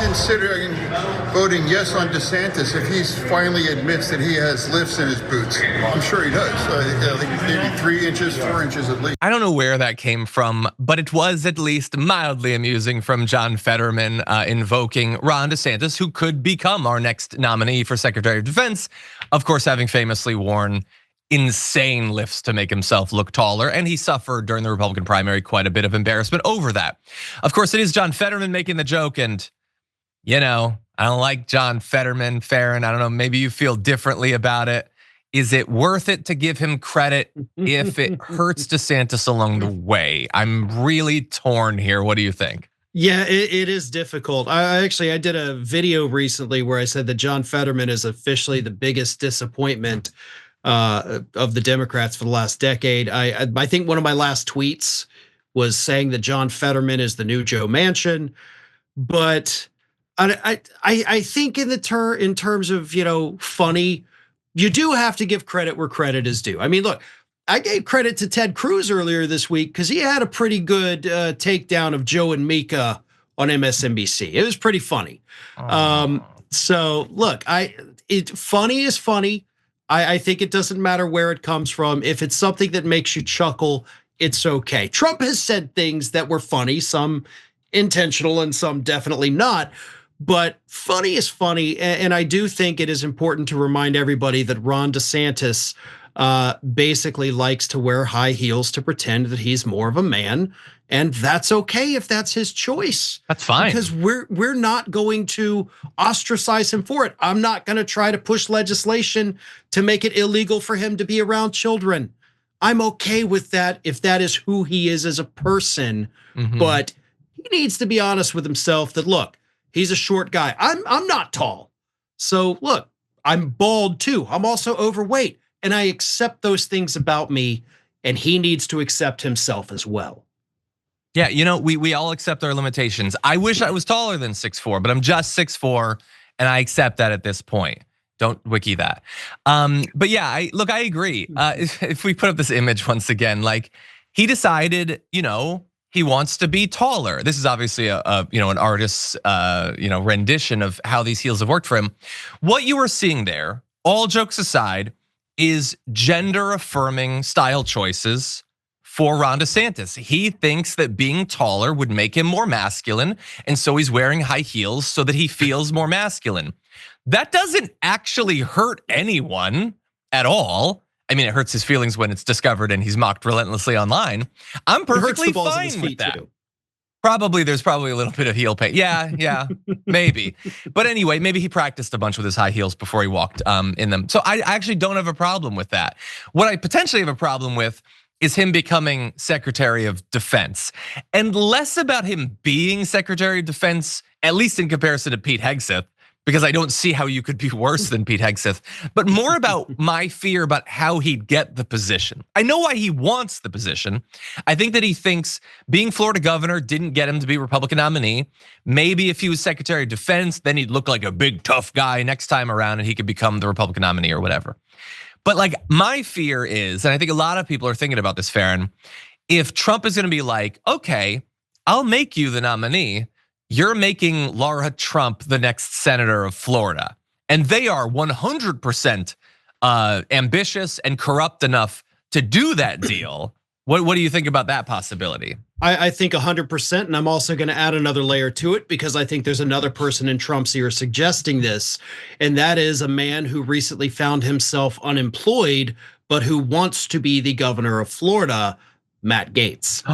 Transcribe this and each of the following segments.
considering voting yes on DeSantis if he finally admits that he has lifts in his boots? I'm sure he does. I think maybe 3 inches, 4 inches at least. I don't know where that came from, but it was at least mildly amusing from John Fetterman invoking Ron DeSantis, who could become our next nominee for Secretary of Defense. Of course, having famously worn insane lifts to make himself look taller, and he suffered during the Republican primary quite a bit of embarrassment over that. Of course, it is John Fetterman making the joke, and I don't like John Fetterman, Farron. I don't know, maybe you feel differently about it. Is it worth it to give him credit if it hurts DeSantis along the way? I'm really torn here. What do you think? Yeah, it is difficult. I did a video recently where I said that John Fetterman is officially the biggest disappointment of the Democrats for the last decade. I think one of my last tweets was saying that John Fetterman is the new Joe Manchin, but I think in terms of funny, you do have to give credit where credit is due. I mean, look, I gave credit to Ted Cruz earlier this week because he had a pretty good takedown of Joe and Mika on MSNBC. It was pretty funny. So look, funny is funny. I think it doesn't matter where it comes from. If it's something that makes you chuckle, it's okay. Trump has said things that were funny, some intentional and some definitely not. But funny is funny, and I do think it is important to remind everybody that Ron DeSantis basically likes to wear high heels to pretend that he's more of a man, and that's okay if that's his choice. That's fine. Because we're not going to ostracize him for it. I'm not going to try to push legislation to make it illegal for him to be around children. I'm okay with that if that is who he is as a person, but he needs to be honest with himself that, look, he's a short guy. I'm not tall. So look, I'm bald too. I'm also overweight, and I accept those things about me, and he needs to accept himself as well. Yeah, we all accept our limitations. I wish I was taller than 6'4", but I'm just 6'4", and I accept that at this point. Don't wiki that. But yeah, I agree. If we put up this image once again, like he decided, he wants to be taller. This is obviously an artist's rendition of how these heels have worked for him. What you are seeing there, all jokes aside, is gender affirming style choices for Ron DeSantis. He thinks that being taller would make him more masculine, and so he's wearing high heels so that he feels more masculine. That doesn't actually hurt anyone at all. I mean, it hurts his feelings when it's discovered and he's mocked relentlessly online. I'm perfectly fine with that. There's probably a little bit of heel pain. Yeah, maybe. But anyway, maybe he practiced a bunch with his high heels before he walked in them. So I actually don't have a problem with that. What I potentially have a problem with is him becoming Secretary of Defense, and less about him being Secretary of Defense, at least in comparison to Pete Hegseth, because I don't see how you could be worse than Pete Hegseth, but more about my fear about how he'd get the position. I know why he wants the position. I think that he thinks being Florida governor didn't get him to be Republican nominee. Maybe if he was Secretary of Defense, then he'd look like a big tough guy next time around and he could become the Republican nominee or whatever. But like my fear is, and I think a lot of people are thinking about this, Farron, if Trump is gonna be like, okay, I'll make you the nominee, you're making Laura Trump the next senator of Florida. And they are 100% ambitious and corrupt enough to do that deal. What do you think about that possibility? I think 100%, and I'm also gonna add another layer to it because I think there's another person in Trump's ear suggesting this, and that is a man who recently found himself unemployed, but who wants to be the governor of Florida, Matt Gaetz.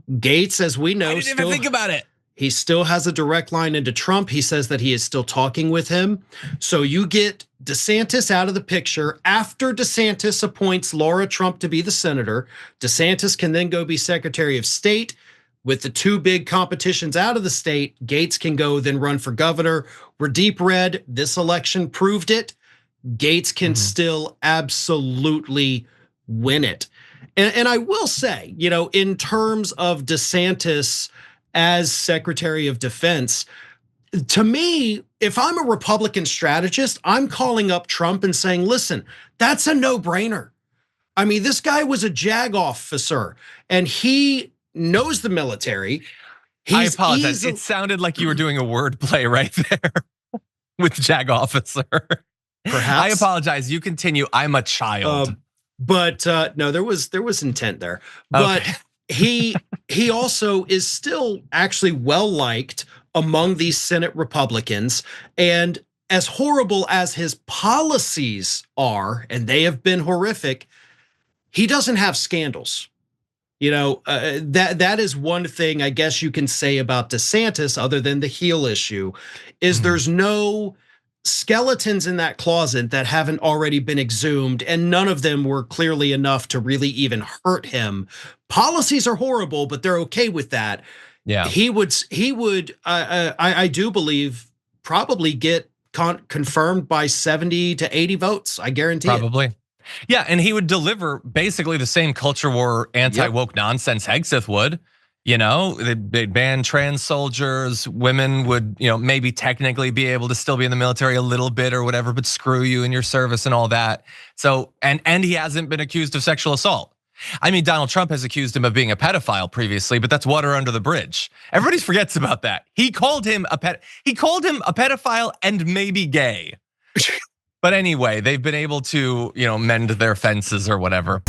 Gaetz, as we know, I didn't even think about it. He still has a direct line into Trump. He says that he is still talking with him. So you get DeSantis out of the picture. After DeSantis appoints Laura Trump to be the senator, DeSantis can then go be Secretary of State. With the two big competitions out of the state, Gaetz can go then run for governor. We're deep red. This election proved it. Gaetz can still absolutely win it. And I will say, in terms of DeSantis as Secretary of Defense, to me, if I'm a Republican strategist, I'm calling up Trump and saying, listen, that's a no-brainer. I mean, this guy was a JAG officer and he knows the military. I apologize. It sounded like you were doing a word play right there with Jag Officer. Perhaps. I apologize. You continue. I'm a child. But no, there was intent there. But Okay. he also is still actually well liked among these Senate Republicans. And as horrible as his policies are, and they have been horrific, he doesn't have scandals. That is one thing I guess you can say about DeSantis, other than the heel issue, is there's no skeletons in that closet that haven't already been exhumed, and none of them were clearly enough to really even hurt him. Policies are horrible, but they're okay with that. Yeah, he would. I do believe probably get confirmed by 70 to 80 votes. I guarantee probably. it. Yeah, and he would deliver basically the same culture war anti-woke nonsense Hegseth would. They'd ban trans soldiers. Women would, maybe technically be able to still be in the military a little bit or whatever, but screw you in your service and all that. So, and he hasn't been accused of sexual assault. I mean, Donald Trump has accused him of being a pedophile previously, but that's water under the bridge. Everybody forgets about that. He called him a pedophile and maybe gay. But anyway, they've been able to, mend their fences or whatever.